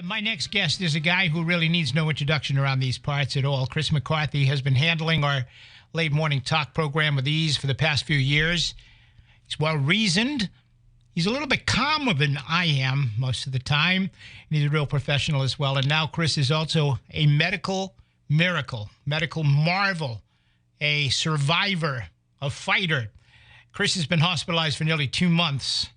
My next guest is a guy who really needs no introduction around these parts at all. Chris McCarthy has been handling our late morning talk program with ease for the past few years. He's well-reasoned. He's a little bit calmer than I am most of the time. And he's a real professional as well. And now Chris is also a medical miracle, medical marvel, a survivor, a fighter. Chris has been hospitalized for nearly 2 months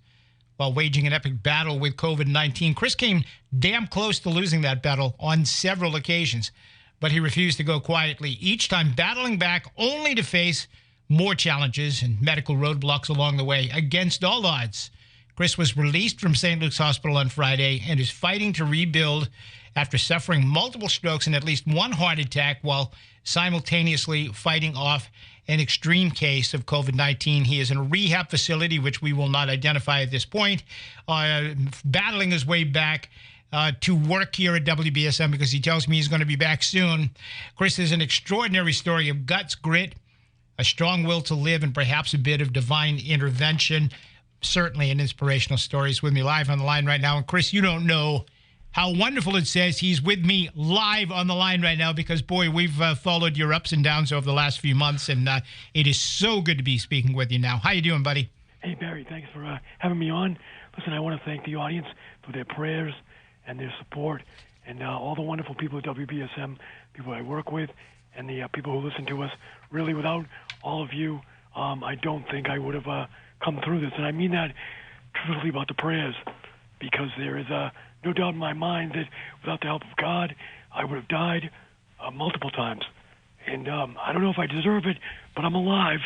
while waging an epic battle with COVID-19. Chris came damn close to losing that battle on several occasions, but he refused to go quietly, each time battling back only to face more challenges and medical roadblocks along the way. Against all odds, Chris was released from St. Luke's Hospital on Friday and is fighting to rebuild after suffering multiple strokes and at least one heart attack while simultaneously fighting off an extreme case of COVID-19. He is in a rehab facility, which we will not identify at this point, battling his way back to work here at WBSM because he tells me he's going to be back soon. Chris is an extraordinary story of guts, grit, a strong will to live, and perhaps a bit of divine intervention. Certainly an inspirational story. He's with me live on the line right now. And Chris, you don't know how wonderful it says he's with me live on the line right now because, boy, we've followed your ups and downs over the last few months, and it is so good to be speaking with you now. How you doing, buddy? Hey, Barry, thanks for having me on. Listen, I want to thank the audience for their prayers and their support and all the wonderful people at WBSM, people I work with, and the people who listen to us. Really, without all of you, I don't think I would have come through this. And I mean that truthfully about the prayers because there is no doubt in my mind that without the help of God, I would have died multiple times. And I don't know if I deserve it, but I'm alive.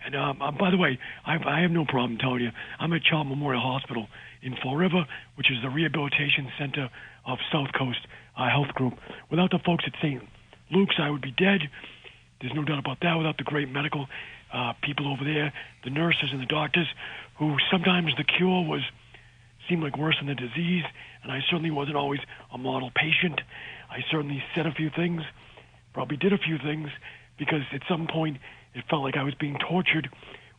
And by the way, I have no problem telling you, I'm at Child Memorial Hospital in Fall River, which is the rehabilitation center of South Coast Health Group. Without the folks at St. Luke's, I would be dead. There's no doubt about that. Without the great medical people over there, the nurses and the doctors, who sometimes the cure seemed like worse than the disease, and I certainly wasn't always a model patient. I certainly said a few things, probably did a few things, because at some point it felt like I was being tortured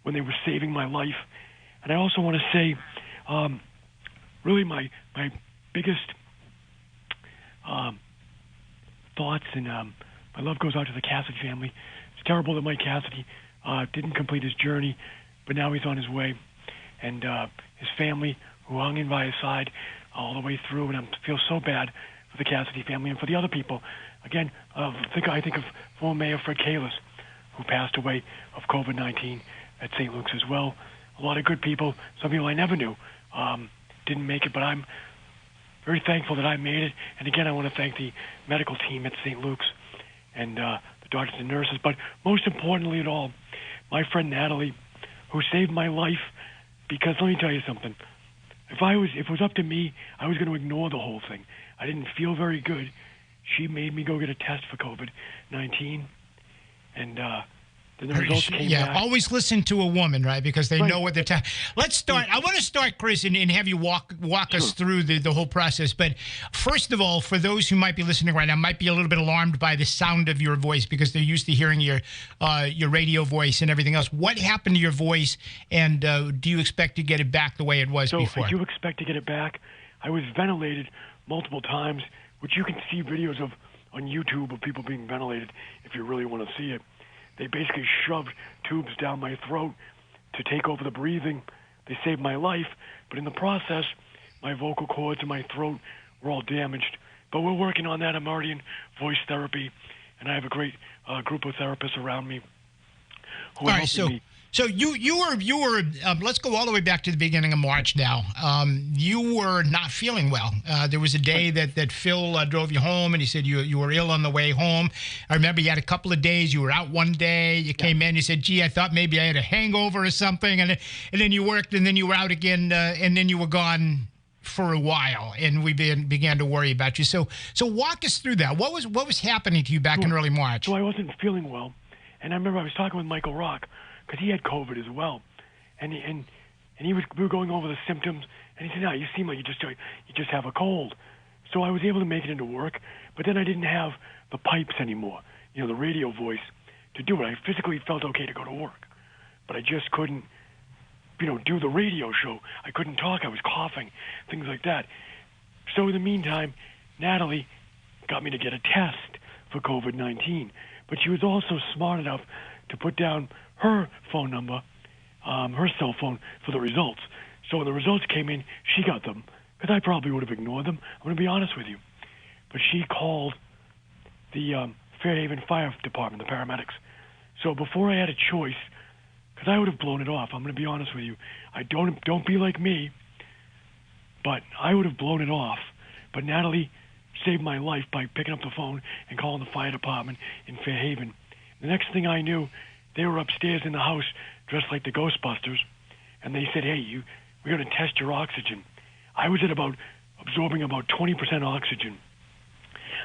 when they were saving my life. And I also want to say, really my biggest thoughts and my love goes out to the Cassidy family. It's terrible that Mike Cassidy didn't complete his journey, but now he's on his way. And his family, who hung in by his side all the way through, and I feel so bad for the Cassidy family and for the other people. Again, I think of former Mayor Fred Kalis, who passed away of COVID-19 at St. Luke's as well. A lot of good people, some people I never knew, didn't make it, but I'm very thankful that I made it. And again, I want to thank the medical team at St. Luke's and the doctors and nurses, but most importantly at all, my friend Natalie, who saved my life, because let me tell you something. If it was up to me, I was going to ignore the whole thing. I didn't feel very good. She made me go get a test for COVID-19, and then the results came back. Always listen to a woman, right? Because they know what they're Let's start. I want to start, Chris, and have you walk us through the whole process. But first of all, for those who might be listening right now, might be a little bit alarmed by the sound of your voice because they're used to hearing your radio voice and everything else. What happened to your voice, and do you expect to get it back the way it was before? I do expect to get it back. I was ventilated multiple times, which you can see videos of on YouTube of people being ventilated if you really want to see it. They basically shoved tubes down my throat to take over the breathing. They saved my life, but in the process, my vocal cords and my throat were all damaged. But we're working on that. I'm already in voice therapy, and I have a great group of therapists around me who are helping me. So you were let's go all the way back to the beginning of March now. You were not feeling well. There was a day that Phil drove you home, and he said you were ill on the way home. I remember you had a couple of days. You were out one day. You came in. You said, gee, I thought maybe I had a hangover or something. And then you worked, and then you were out again, and then you were gone for a while, and we began to worry about you. So walk us through that. What was happening to you back in early March? So I wasn't feeling well, and I remember I was talking with Michael Rock, because he had COVID as well, and we were going over the symptoms, and he said, "No, you seem like you just have a cold." So I was able to make it into work, but then I didn't have the pipes anymore, the radio voice to do it. I physically felt okay to go to work, but I just couldn't, do the radio show. I couldn't talk. I was coughing, things like that. So in the meantime, Natalie got me to get a test for COVID-19, but she was also smart enough to put down her phone number, her cell phone, for the results. So when the results came in, she got them, because I probably would have ignored them. I'm going to be honest with you. But she called the Fairhaven Fire Department, the paramedics. So before I had a choice, because I would have blown it off, I'm going to be honest with you. I don't be like me, but I would have blown it off. But Natalie saved my life by picking up the phone and calling the fire department in Fairhaven. The next thing I knew, they were upstairs in the house dressed like the Ghostbusters, and they said, hey, we're going to test your oxygen. I was absorbing about 20% oxygen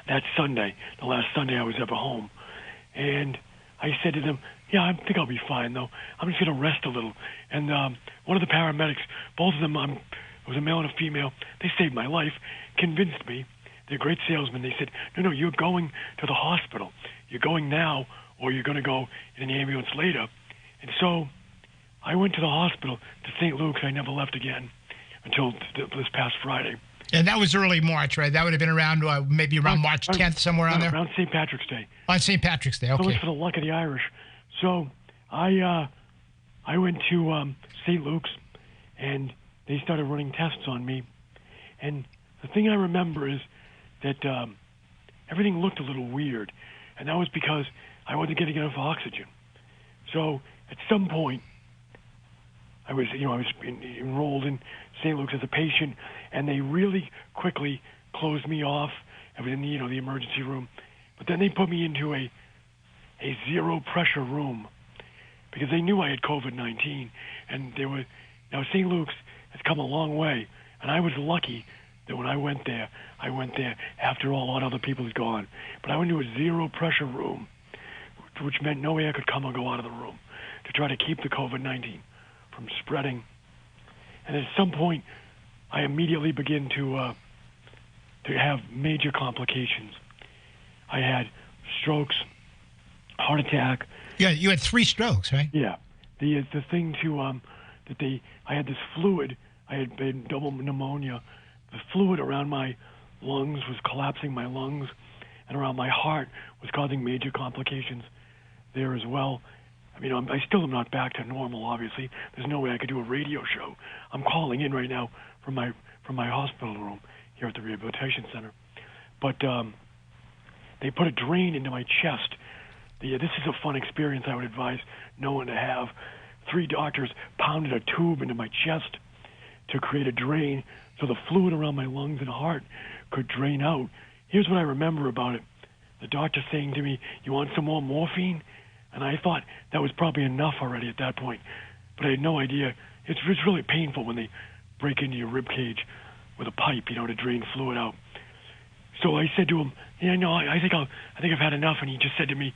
that Sunday, the last Sunday I was ever home. And I said to them, yeah, I think I'll be fine, though. I'm just going to rest a little. And one of the paramedics, both of them, it was a male and a female, they saved my life, convinced me. They're great salesmen. They said, no, you're going to the hospital. You're going now, or you're going to go in an ambulance later. And so I went to the hospital to St. Luke's. I never left again until this past Friday. And that was early March, right? That would have been around maybe around March 10th, somewhere around there? Around St. Patrick's Day. On St. Patrick's Day, okay. So it's for the luck of the Irish. So I went to St. Luke's, and they started running tests on me. And the thing I remember is that everything looked a little weird, and that was because I wasn't getting enough oxygen. So at some point, I was enrolled in St. Luke's as a patient, and they really quickly closed me off. I was in the emergency room, but then they put me into a zero pressure room because they knew I had COVID-19, and now St. Luke's has come a long way, and I was lucky that when I went there after a lot of other people had gone. But I went to a zero pressure room, which meant no air could come or go out of the room to try to keep the COVID-19 from spreading. And at some point, I immediately began to have major complications. I had strokes, heart attack. Yeah, you had 3 strokes, right? Yeah. The thing I had this fluid. I had been double pneumonia. The fluid around my lungs was collapsing my lungs, and around my heart was causing major complications there as well. I mean, I still am not back to normal, obviously. There's no way I could do a radio show. I'm calling in right now from my hospital room here at the rehabilitation center. But they put a drain into my chest. This is a fun experience I would advise no one to have. 3 doctors pounded a tube into my chest to create a drain so the fluid around my lungs and heart could drain out. Here's what I remember about it. The doctor saying to me, you want some more morphine? And I thought that was probably enough already at that point. But I had no idea. It's really painful when they break into your rib cage with a pipe, to drain fluid out. So I said to him, yeah, no, I think I've had enough. And he just said to me,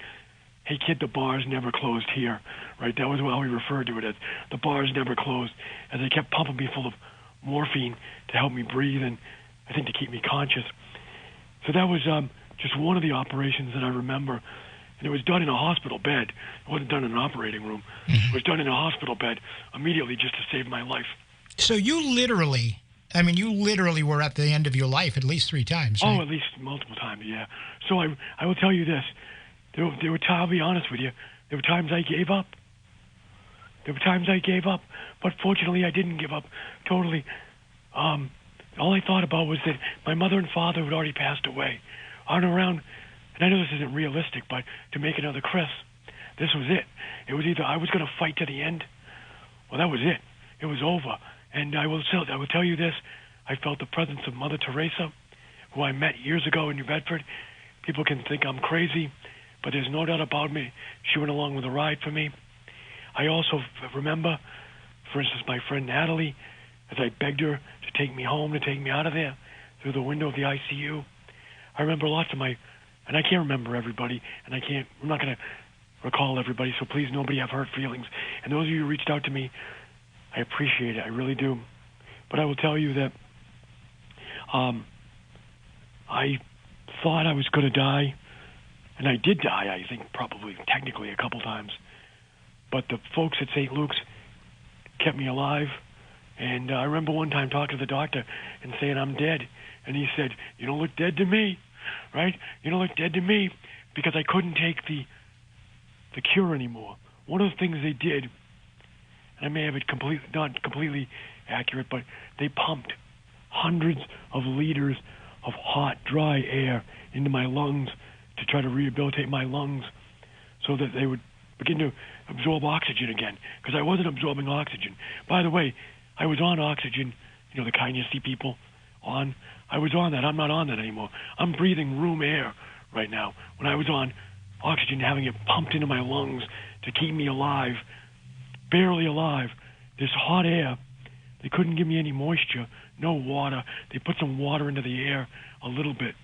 hey, kid, the bar's never closed here. Right? That was how he referred to it as. The bar's never closed. As they kept pumping me full of morphine to help me breathe and I think to keep me conscious. So that was just one of the operations that I remember. And it was done in a hospital bed. It wasn't done in an operating room. It was done in a hospital bed immediately just to save my life. So you literally were at the end of your life at least 3 times, right? Oh, at least multiple times, yeah. So I will tell you this. There were times, I'll be honest with you, there were times I gave up. But fortunately I didn't give up totally. All I thought about was that my mother and father had already passed away, aren't around. And I know this isn't realistic, but to make another Chris, this was it. It was either I was going to fight to the end, or that was it. It was over. And I will tell you this. I felt the presence of Mother Teresa, who I met years ago in New Bedford. People can think I'm crazy, but there's no doubt about me. She went along with the ride for me. I also remember, for instance, my friend Natalie, as I begged her to take me home, to take me out of there through the window of the ICU. I remember lots of and I can't remember everybody, and I'm not going to recall everybody, so please, nobody have hurt feelings. And those of you who reached out to me, I appreciate it, I really do. But I will tell you that I thought I was going to die, and I did die, I think, probably, technically, a couple times. But the folks at St. Luke's kept me alive, and I remember one time talking to the doctor and saying I'm dead, And he said, "You don't look dead to me, right? You don't look dead to me," because I couldn't take the cure anymore. One of the things they did, and I may have it not completely accurate, but they pumped hundreds of liters of hot, dry air into my lungs to try to rehabilitate my lungs so that they would begin to absorb oxygen again, because I wasn't absorbing oxygen. By the way, I was on oxygen, the kind you see people on. I was on that. I'm not on that anymore. I'm breathing room air right now. When I was on oxygen, having it pumped into my lungs to keep me alive, barely alive, this hot air, they couldn't give me any moisture, no water. They put some water into the air a little bit,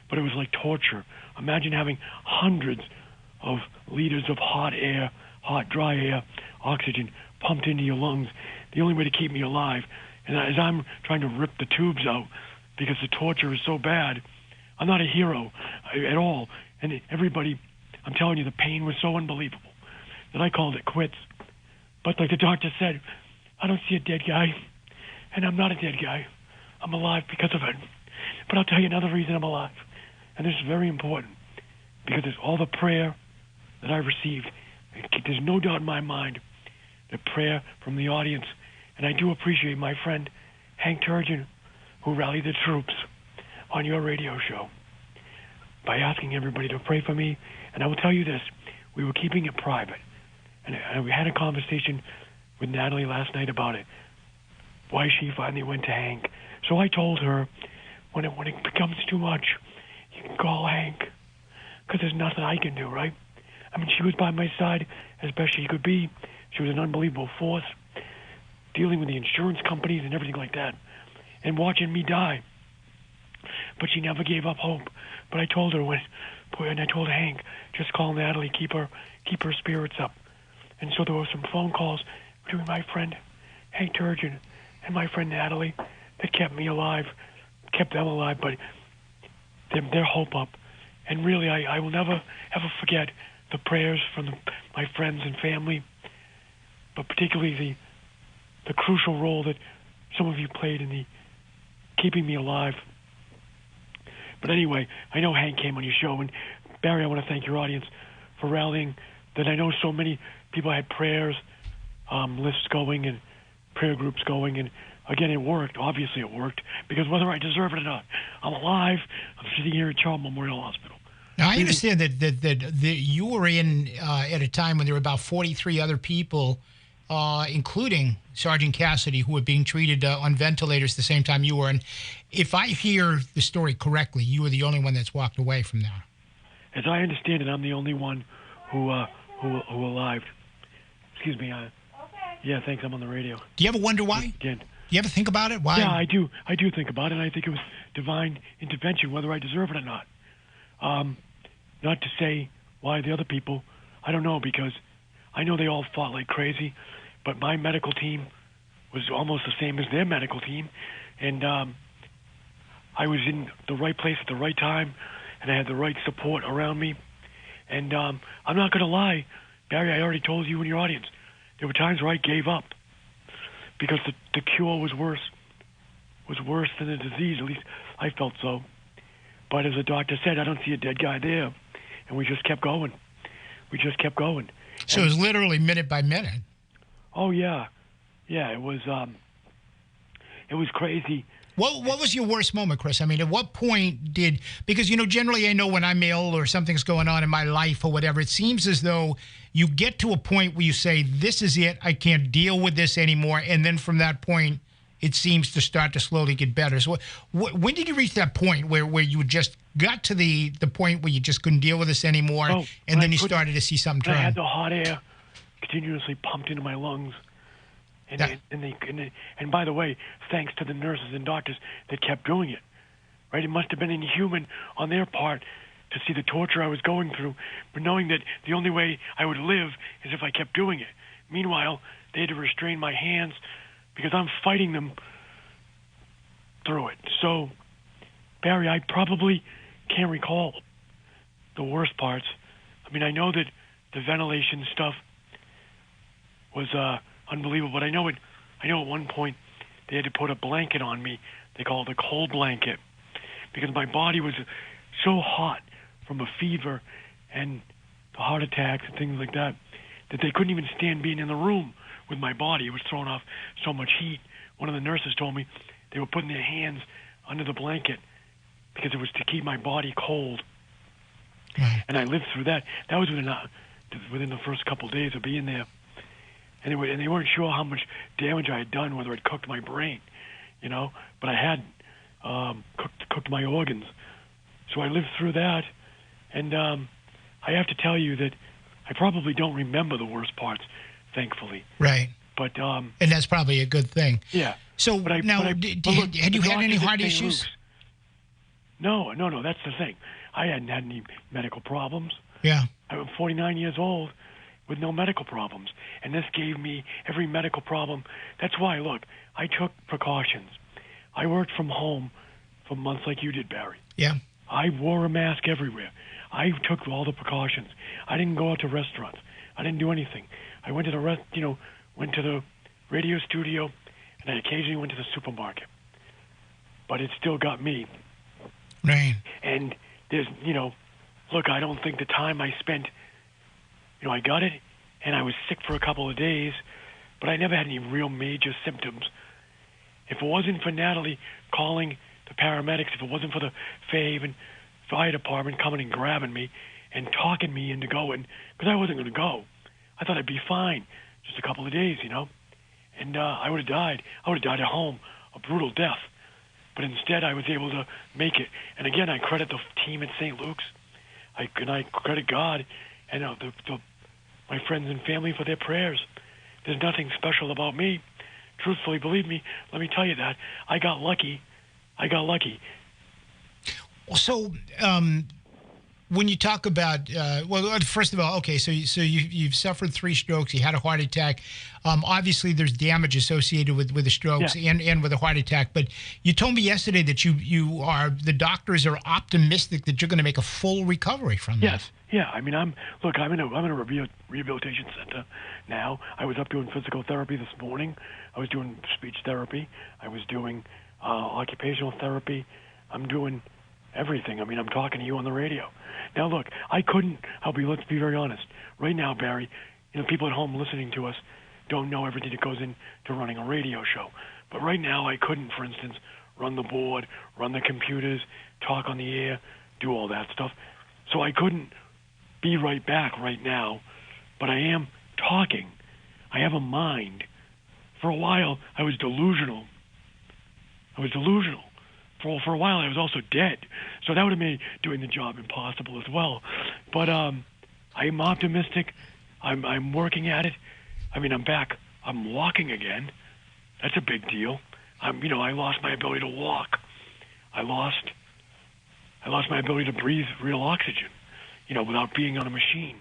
but it was like torture. Imagine having hundreds of liters of hot air, hot, dry air, oxygen pumped into your lungs. The only way to keep me alive. And as I'm trying to rip the tubes out because the torture is so bad, I'm not a hero at all. And everybody, I'm telling you, the pain was so unbelievable that I called it quits. But like the doctor said, I don't see a dead guy, and I'm not a dead guy. I'm alive because of it. But I'll tell you another reason I'm alive, and this is very important, because it's all the prayer that I received. There's no doubt in my mind the prayer from the audience, and I do appreciate my friend Hank Turgeon, who rallied the troops on your radio show by asking everybody to pray for me. And I will tell you this, we were keeping it private, and we had a conversation with Natalie last night about it, why she finally went to Hank. So I told her, when it becomes too much, you can call Hank, because there's nothing I can do, right? I mean, she was by my side as best she could be. She was an unbelievable force, dealing with the insurance companies and everything like that, and watching me die. But she never gave up hope. But I told her and I told Hank, just call Natalie, keep her spirits up. And so there were some phone calls between my friend Hank Turgeon and my friend Natalie that kept me alive, kept them alive, but their hope up. And really, I will never, ever forget the prayers from my friends and family, but particularly the crucial role that some of you played in the keeping me alive. But anyway, I know Hank came on your show, and Barry, I want to thank your audience for rallying. That I know so many people had prayers lists going and prayer groups going, and again, it worked. Obviously, it worked, because whether I deserve it or not, I'm alive. I'm sitting here at Charles Memorial Hospital. Now, I understand that you were in at a time when there were about 43 other people, including Sergeant Cassidy, who were being treated on ventilators at the same time you were. And if I hear the story correctly, you were the only one that's walked away from there. As I understand it, I'm the only one who alive. Excuse me. Yeah, thanks. I'm on the radio. Do you ever wonder why? Again. Do you ever think about it? Why? Yeah, I do. I do think about it, and I think it was divine intervention, whether I deserve it or not. Not to say why the other people, I don't know, because I know they all fought like crazy, but my medical team was almost the same as their medical team, and I was in the right place at the right time, and I had the right support around me. And I'm not going to lie, Barry, I already told you in your audience, there were times where I gave up because the cure was worse than the disease. At least I felt so. But as the doctor said, I don't see a dead guy there. And we just kept going. So it was literally minute by minute. Oh, yeah. Yeah, it was crazy. What was your worst moment, Chris? I mean, at what point because, generally I know when I'm ill or something's going on in my life or whatever, it seems as though you get to a point where you say, this is it, I can't deal with this anymore. And then from that point, it seems to start to slowly get better. So when did you reach that point where you just got to the point where you just couldn't deal with this anymore, and then you started to see something turn? I had the hot air continuously pumped into my lungs. And by the way, thanks to the nurses and doctors that kept doing it, right? It must have been inhuman on their part to see the torture I was going through, but knowing that the only way I would live is if I kept doing it. Meanwhile, they had to restrain my hands because I'm fighting them through it. So, Barry, I probably can't recall the worst parts. I mean, I know that the ventilation stuff was unbelievable, but I know at one point they had to put a blanket on me. They call it a cold blanket. because my body was so hot from a fever and the heart attacks and things like that, that they couldn't even stand being in the room with my body. It was throwing off so much heat. One of the nurses told me they were putting their hands under the blanket because it was to keep my body cold. Right. And I lived through that. That was within the first couple of days of being there. And they weren't sure how much damage I had done, whether it cooked my brain, but I had cooked my organs. So I lived through that. And I have to tell you that I probably don't remember the worst parts, thankfully. Right. But and that's probably a good thing. Yeah. So had you had any heart issues? No. That's the thing. I hadn't had any medical problems. Yeah. I'm 49 years old with no medical problems, and this gave me every medical problem. That's why, look, I took precautions. I worked from home for months like you did, Barry. Yeah. I wore a mask everywhere. I took all the precautions. I didn't go out to restaurants. I didn't do anything. I went to the radio studio, and I occasionally went to the supermarket. But it still got me. Right. And there's, look, I don't think the time I spent, I got it, and I was sick for a couple of days, but I never had any real major symptoms. If it wasn't for Natalie calling the paramedics, if it wasn't for the Faven fire department coming and grabbing me and talking me into going, because I wasn't going to go. I thought I'd be fine, just a couple of days, and I would have died. I would have died at home, a brutal death. But instead, I was able to make it. And again, I credit the team at St. Luke's. I credit God and my friends and family for their prayers. There's nothing special about me. Truthfully, believe me, let me tell you that. I got lucky. So, when you talk about, first of all, okay, so you've suffered 3 strokes, you had a heart attack. Obviously, there's damage associated with the strokes and with a heart attack. But you told me yesterday that the doctors are optimistic that you're going to make a full recovery from this. Yes, yeah. I mean, I'm in a rehabilitation center now. I was up doing physical therapy this morning. I was doing speech therapy. I was doing occupational therapy. I'm doing everything. I mean, I'm talking to you on the radio. Now, look, let's be very honest. Right now, Barry, people at home listening to us don't know everything that goes into running a radio show. But right now, I couldn't, for instance, run the board, run the computers, talk on the air, do all that stuff. So I couldn't be right back right now, but I am talking. I have a mind. For a while, I was delusional. For a while, I was also dead. So that would have made doing the job impossible as well. But I'm optimistic. I'm working at it. I mean, I'm back. I'm walking again. That's a big deal. I lost my ability to walk. I lost my ability to breathe real oxygen, without being on a machine.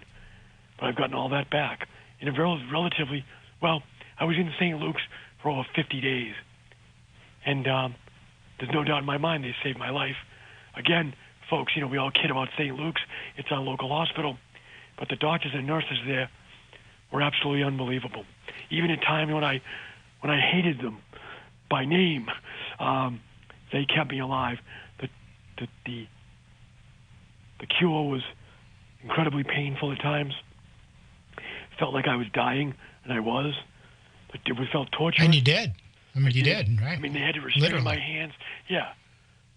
But I've gotten all that back in a relatively, I was in St. Luke's for over 50 days. And there's no doubt in my mind they saved my life. Again, folks, we all kid about St. Luke's. It's our local hospital. But the doctors and nurses there were absolutely unbelievable. Even at times when I hated them by name, they kept me alive. The cure was incredibly painful at times. Felt like I was dying, and I was. But it felt torturous. And you did. I mean, you did, right? I mean, they had to restrain my hands. Yeah.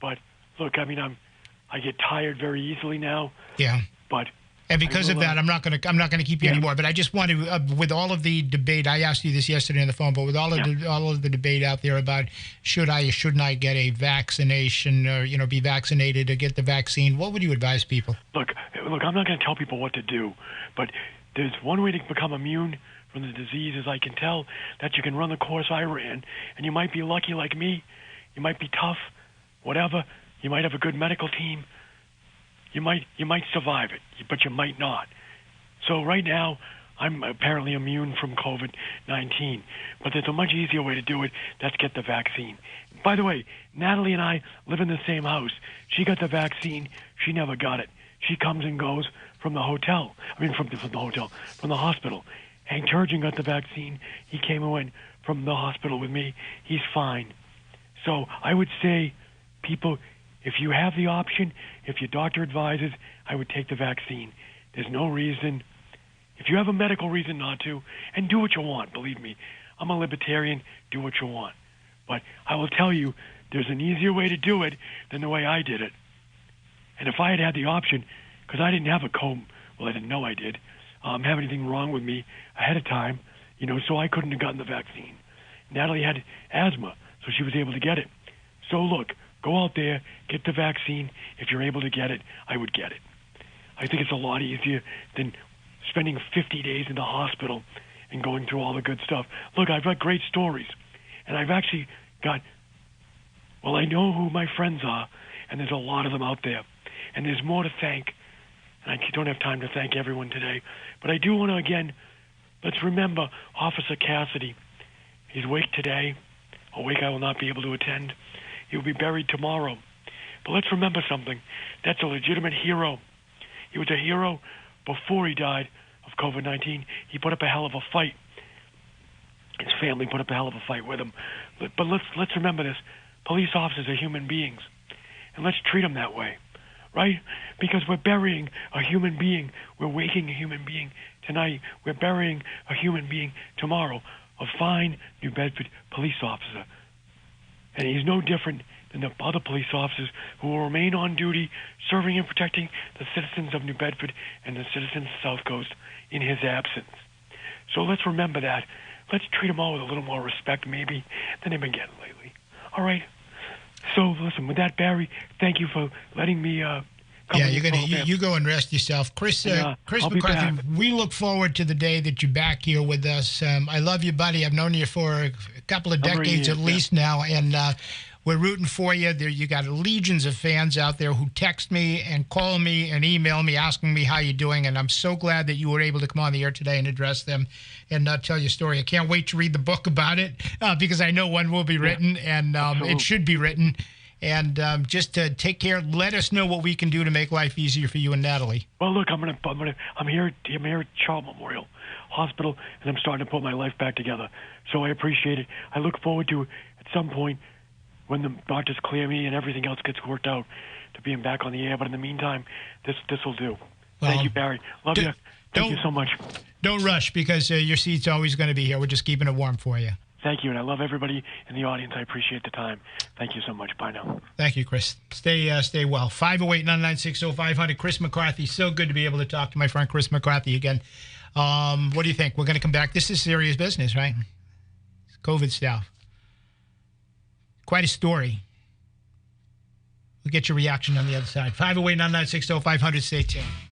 But, look, I mean, I get tired very easily now. Yeah. But... And because of that, I'm not going to keep you anymore. But I just want to, with all of the debate, I asked you this yesterday on the phone, but with all of the debate out there about should I or shouldn't I get a vaccination or be vaccinated or get the vaccine, what would you advise people? Look, I'm not going to tell people what to do, but there's one way to become immune from the disease, as I can tell, that you can run the course I ran, and you might be lucky like me. You might be tough, whatever. You might have a good medical team. You might survive it, but you might not. So right now, I'm apparently immune from COVID-19, but there's a much easier way to do it. That's get the vaccine. By the way, Natalie and I live in the same house. She got the vaccine. She never got it. She comes and goes from the hotel. I mean, from the hospital. Hank Turgeon got the vaccine. He came and went from the hospital with me. He's fine. So I would say, people, if you have the option, if your doctor advises, I would take the vaccine. There's no reason. If you have a medical reason not to, and do what you want, believe me, I'm a libertarian, do what you want. But I will tell you, there's an easier way to do it than the way I did it. And if I had had the option, because I didn't have a well, I didn't know I did, have anything wrong with me ahead of time, so I couldn't have gotten the vaccine. Natalie had asthma, so she was able to get it. So look, go out there, get the vaccine. If you're able to get it, I would get it. I think it's a lot easier than spending 50 days in the hospital and going through all the good stuff. Look, I've got great stories, and I've actually got, I know who my friends are, and there's a lot of them out there, and there's more to thank, and I don't have time to thank everyone today, but I do want to, again, let's remember Officer Cassidy. He's awake today, a wake I will not be able to attend. He'll be buried tomorrow. But let's remember something. That's a legitimate hero. He was a hero before he died of COVID-19. He put up a hell of a fight. His family put up a hell of a fight with him. But let's remember this. Police officers are human beings. And let's treat them that way, right? Because we're burying a human being. We're waking a human being tonight. We're burying a human being tomorrow. A fine New Bedford police officer. And he's no different than the other police officers who will remain on duty, serving and protecting the citizens of New Bedford and the citizens of South Coast in his absence. So let's remember that. Let's treat them all with a little more respect, maybe, than they've been getting lately. All right? So, listen, with that, Barry, thank you for letting me come on your program. You go and rest yourself. Chris McCarthy, we look forward to the day that you're back here with us. I love you, buddy. I've known you for a couple of decades at least now, and we're rooting for you. You got legions of fans out there who text me and call me and email me asking me how you're doing, and I'm so glad that you were able to come on the air today and address them and tell your story. I can't wait to read the book about it because I know one will be written, and it should be written. And just to take care, let us know what we can do to make life easier for you and Natalie. Well, look, I'm here at Child Memorial Hospital, and I'm starting to put my life back together. So I appreciate it. I look forward to, at some point, when the doctors clear me and everything else gets worked out, to being back on the air. But in the meantime, this will do. Well, thank you, Barry. Love you. Thank you so much. Don't rush, because your seat's always going to be here. We're just keeping it warm for you. Thank you, and I love everybody in the audience. I appreciate the time. Thank you so much. Bye now. Thank you, Chris. Stay well. 508-996-0500. Chris McCarthy. So good to be able to talk to my friend Chris McCarthy again. What do you think? We're going to come back. This is serious business, right? It's COVID stuff. Quite a story. We'll get your reaction on the other side. 508-996-0500. Stay tuned.